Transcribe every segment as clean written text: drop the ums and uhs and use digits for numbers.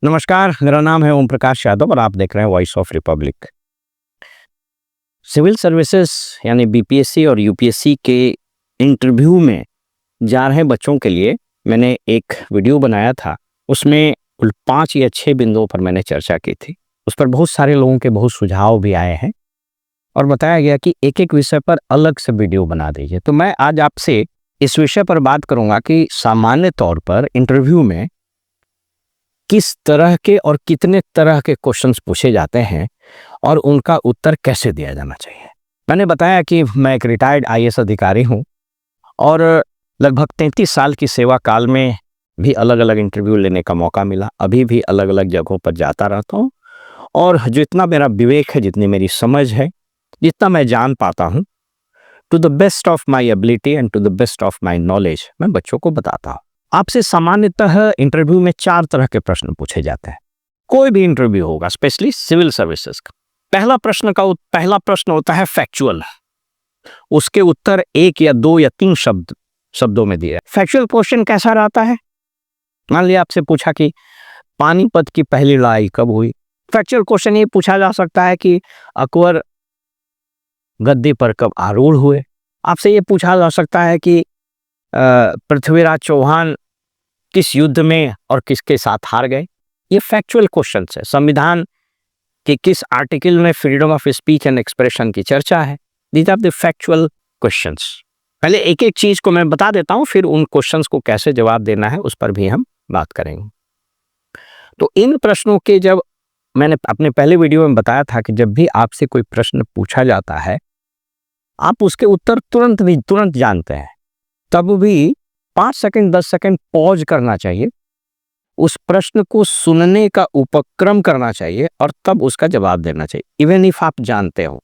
नमस्कार, मेरा नाम है ओम प्रकाश यादव और आप देख रहे हैं Voice of Republic. Civil services यानी बीपीएससी और यूपीएससी के इंटरव्यू में जा रहे बच्चों के लिए मैंने एक वीडियो बनाया था। उसमें कुल 5 या 6 बिंदुओं पर मैंने चर्चा की थी। उस पर बहुत सारे लोगों के बहुत सुझाव भी आए हैं और बताया गया कि एक-एक विषय पर अलग से वीडियो बना दीजिए। तो मैं आज आपसे इस विषय पर बात करूंगा कि सामान्य तौर पर इंटरव्यू में किस तरह के और कितने तरह के क्वेश्चंस पूछे जाते हैं और उनका उत्तर कैसे दिया जाना चाहिए। मैंने बताया कि मैं एक रिटायर्ड आईएएस अधिकारी हूं और लगभग 33 साल की सेवा काल में भी अलग अलग इंटरव्यू लेने का मौका मिला। अभी भी अलग अलग जगहों पर जाता रहता हूं और जितना मेरा विवेक है, जितनी मेरी समझ है, जितना मैं जान पाता हूं, to the best of my ability and to the best of my knowledge मैं बच्चों को बताता हूं। आपसे सामान्यतः इंटरव्यू में 4 तरह के प्रश्न पूछे जाते हैं। कोई भी इंटरव्यू होगा, स्पेशली सिविल सर्विसेज का। पहला प्रश्न होता है फैक्चुअल। उसके उत्तर 1 या 2 या 3 शब्दों में दिए। फैक्चुअल क्वेश्चन कैसा रहता है? मान लिया आपसे पूछा कि पानीपत की पहली लड़ाई कब हुई। फैक्चुअल क्वेश्चन ये पूछा जा सकता है कि अकबर गद्दी पर कब आरूढ़ हुए। आपसे ये पूछा जा सकता है कि पृथ्वीराज चौहान किस युद्ध में और किसके साथ हार गए। ये फैक्चुअल क्वेश्चंस है। संविधान के किस आर्टिकल में freedom of speech and expression की चर्चा है। These are the factual questions. पहले एक एक चीज को मैं बता देता हूं, फिर उन क्वेश्चंस को कैसे जवाब देना है उस पर भी हम बात करेंगे। तो इन प्रश्नों के जब मैंने अपने पहले वीडियो में बताया था कि जब भी आपसे कोई प्रश्न पूछा जाता है आप उसके उत्तर तुरंत जानते हैं, तब भी 5 सेकंड 10 सेकंड पॉज करना चाहिए, उस प्रश्न को सुनने का उपक्रम करना चाहिए और तब उसका जवाब देना चाहिए। इवन इफ आप जानते हो,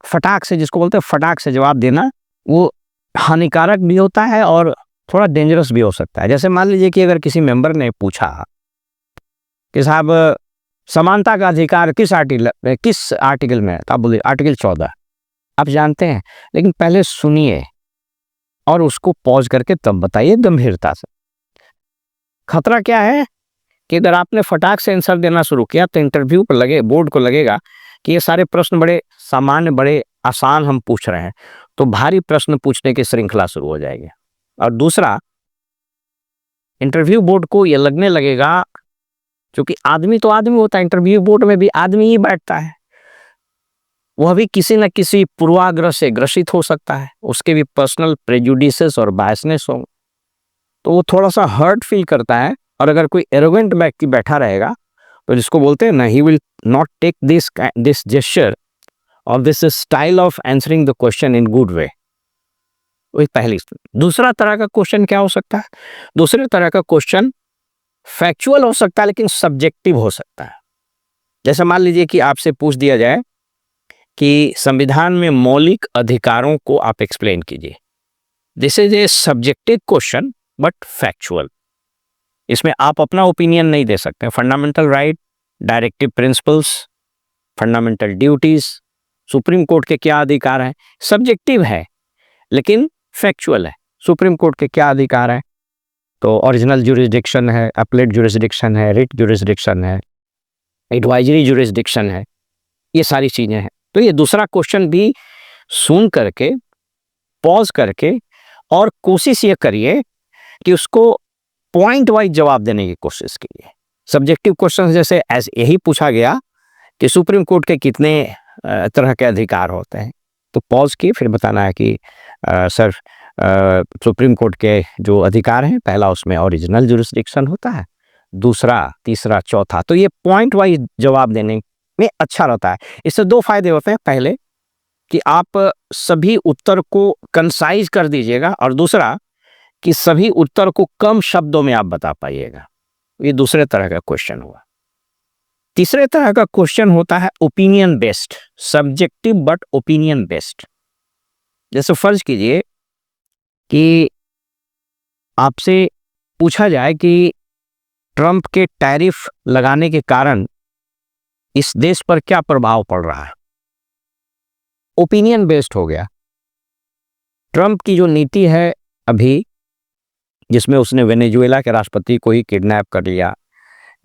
फटाक से, जिसको बोलते हैं फटाक से जवाब देना, वो हानिकारक भी होता है और थोड़ा डेंजरस भी हो सकता है। जैसे मान लीजिए कि अगर किसी मेंबर ने पूछा कि साहब समानता का अधिकार किस आर्टिकल में है, तो आप बोलिए आर्टिकल 14। आप जानते हैं, लेकिन पहले सुनिए और उसको पॉज करके तब बताइए गंभीरता से। खतरा क्या है कि अगर आपने फटाक से आंसर देना शुरू किया तो इंटरव्यू पर बोर्ड को लगेगा कि ये सारे प्रश्न बड़े सामान्य, बड़े आसान हम पूछ रहे हैं, तो भारी प्रश्न पूछने की श्रृंखला शुरू हो जाएगी। और दूसरा, इंटरव्यू बोर्ड को ये लगने लगेगा, क्योंकि आदमी तो आदमी होता है, इंटरव्यू बोर्ड में भी आदमी ही बैठता है, वह भी किसी न किसी पूर्वाग्रह से ग्रसित हो सकता है, उसके भी पर्सनल प्रेजुडिसेस और बायसनेस हो, तो वो थोड़ा सा हर्ट फील करता है। और अगर कोई एरोगेंट व्यक्ति बैठा रहेगा तो जिसको बोलते हैं ना, he will not take this gesture और this style of answering the question in good way. वही पहली। दूसरा तरह का क्वेश्चन क्या हो सकता है? दूसरे तरह का क्वेश्चन फैक्चुअल हो सकता है लेकिन सब्जेक्टिव हो सकता है। जैसे मान लीजिए कि आपसे पूछ दिया जाए कि संविधान में मौलिक अधिकारों को आप एक्सप्लेन कीजिए। This is a subjective question but factual. इसमें आप अपना ओपिनियन नहीं दे सकते। Fundamental right, directive principles, fundamental duties, supreme court के क्या अधिकार हैं, सब्जेक्टिव है लेकिन फैक्चुअल है। सुप्रीम कोर्ट के क्या अधिकार हैं? तो ओरिजिनल ज्यूरिसडिक्शन है, अपीलेट ज्यूरिसडिक्शन है, रिट ज्यूरिसडिक्शन है, एडवाइजरी ज्यूरिसडिक्शन है, ये सारी चीजें हैं। तो ये दूसरा क्वेश्चन भी सुन करके, पॉज करके, और कोशिश ये करिए कि उसको पॉइंट वाइज जवाब देने की कोशिश कीजिए। सब्जेक्टिव क्वेश्चन जैसे यही पूछा गया कि सुप्रीम कोर्ट के कितने तरह के अधिकार होते हैं, तो पॉज किए फिर बताना है कि सर, सुप्रीम कोर्ट के जो अधिकार हैं, पहला उसमें ओरिजिनल ज्यूरिसडिक्शन होता है, दूसरा, तीसरा, चौथा। तो ये पॉइंट वाइज जवाब देने में अच्छा रहता है। इससे 2 फायदे होते हैं। पहले कि आप सभी उत्तर को कंसाइज कर दीजिएगा, और दूसरा कि सभी उत्तर को कम शब्दों में आप बता पाइएगा। ये दूसरे तरह का क्वेश्चन हुआ। तीसरे तरह का क्वेश्चन होता है opinion based, subjective but opinion based. जैसे फर्ज कीजिए कि आपसे पूछा जाए कि ट्रंप के टैरिफ लगाने के कारण इस देश पर क्या प्रभाव पड़ रहा है। ओपिनियन बेस्ड हो गया। ट्रंप की जो नीति है अभी, जिसमें उसने वेनेजुएला के राष्ट्रपति को ही किडनैप कर लिया,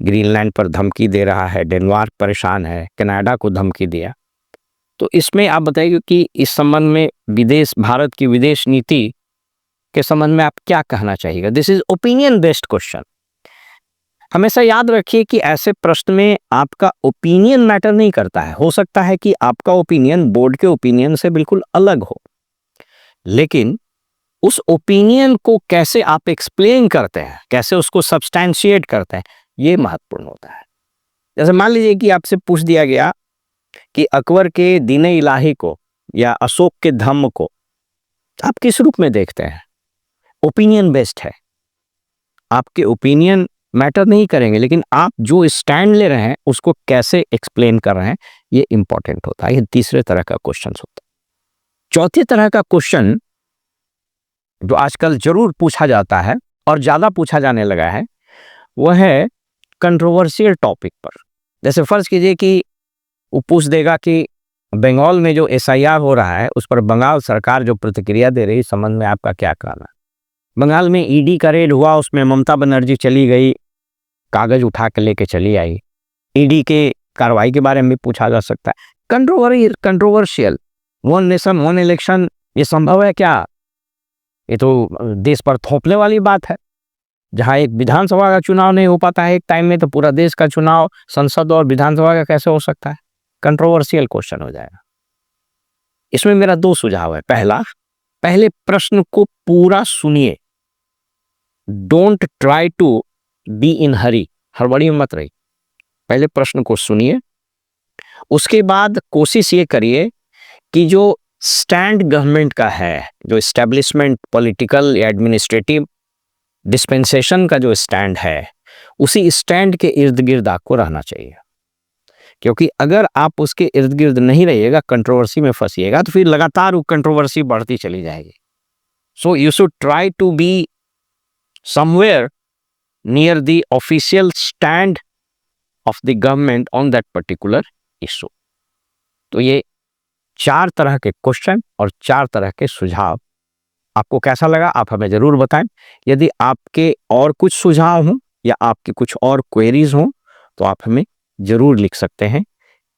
ग्रीनलैंड पर धमकी दे रहा है, डेनमार्क परेशान है, कनाडा को धमकी दिया। तो इसमें आप बताइए कि इस संबंध में भारत की विदेश नीति के संबंध में आप क्या कहना चाहिएगा? This is opinion based question. हमेशा याद रखिए कि ऐसे प्रश्न में आपका ओपिनियन मैटर नहीं करता है। हो सकता है कि आपका ओपिनियन बोर्ड के ओपिनियन से बिल्कुल अलग हो, लेकिन उस ओपिनियन को कैसे आप एक्सप्लेन करते हैं, कैसे उसको सब्सटैंशिएट करते हैं, ये महत्वपूर्ण होता है। जैसे मान लीजिए कि आपसे पूछ दिया गया कि अकबर के दीन इलाही को या अशोक के धम्म को आप किस रूप में देखते हैं? ओपिनियन बेस्ड है, आपके ओपिनियन मैटर नहीं करेंगे, लेकिन आप जो स्टैंड ले रहे हैं उसको कैसे एक्सप्लेन कर रहे हैं, ये इंपॉर्टेंट होता है। ये तीसरे तरह का क्वेश्चन होता है। चौथे तरह का क्वेश्चन जो आजकल जरूर पूछा जाता है और ज्यादा पूछा जाने लगा है, वह है कंट्रोवर्शियल टॉपिक पर। जैसे फर्ज कीजिए कि वो पूछ देगा कि बंगाल में जो SIR हो रहा है उस पर बंगाल सरकार जो प्रतिक्रिया दे रही है, इस संबंध में आपका क्या कहना है? बंगाल में ED का रेड हुआ, उसमें ममता बनर्जी चली गई, कागज उठा के लेके चली आई। ED के कार्रवाई के बारे में भी पूछा जा सकता है। Controversial, one nation one election, ये संभव है क्या? ये तो देश पर थोपने वाली बात है। जहां एक विधानसभा का चुनाव नहीं हो पाता है एक टाइम में, तो पूरा देश का चुनाव संसद और विधानसभा का कैसे हो सकता है? कंट्रोवर्शियल क्वेश्चन हो जाएगा। इसमें मेरा 2 सुझाव है। पहले प्रश्न को पूरा सुनिए, don't try to be in hurry, हड़बड़ी में मत रहिए। पहले प्रश्न को सुनिए, उसके बाद कोशिश ये करिए कि जो स्टैंड गवर्नमेंट का है, जो एस्टेब्लिशमेंट पॉलिटिकल या एडमिनिस्ट्रेटिव डिस्पेंसेशन का जो स्टैंड है, उसी स्टैंड के इर्द गिर्द आपको रहना चाहिए। क्योंकि अगर आप उसके इर्द गिर्द नहीं रहिएगा, कंट्रोवर्सी में फंसिएगा, तो फिर लगातार वो कंट्रोवर्सी बढ़ती चली जाएगी। So you should try to be somewhere near the official stand of the government on that particular issue. तो ये 4 तरह के क्वेश्चन और 4 तरह के सुझाव, आपको कैसा लगा आप हमें जरूर बताएं। यदि आपके और कुछ सुझाव हों या आपकी कुछ और क्वेरीज हों, तो आप हमें जरूर लिख सकते हैं,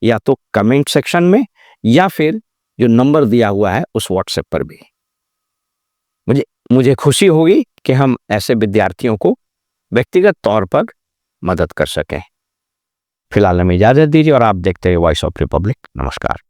या तो कमेंट सेक्शन में या फिर जो नंबर दिया हुआ है उस व्हाट्सएप पर भी। मुझे खुशी होगी कि हम ऐसे विद्यार्थियों को व्यक्तिगत तौर पर मदद कर सकें। फिलहाल हमें इजाजत दीजिए और आप देखते हैं वॉइस ऑफ रिपब्लिक। नमस्कार।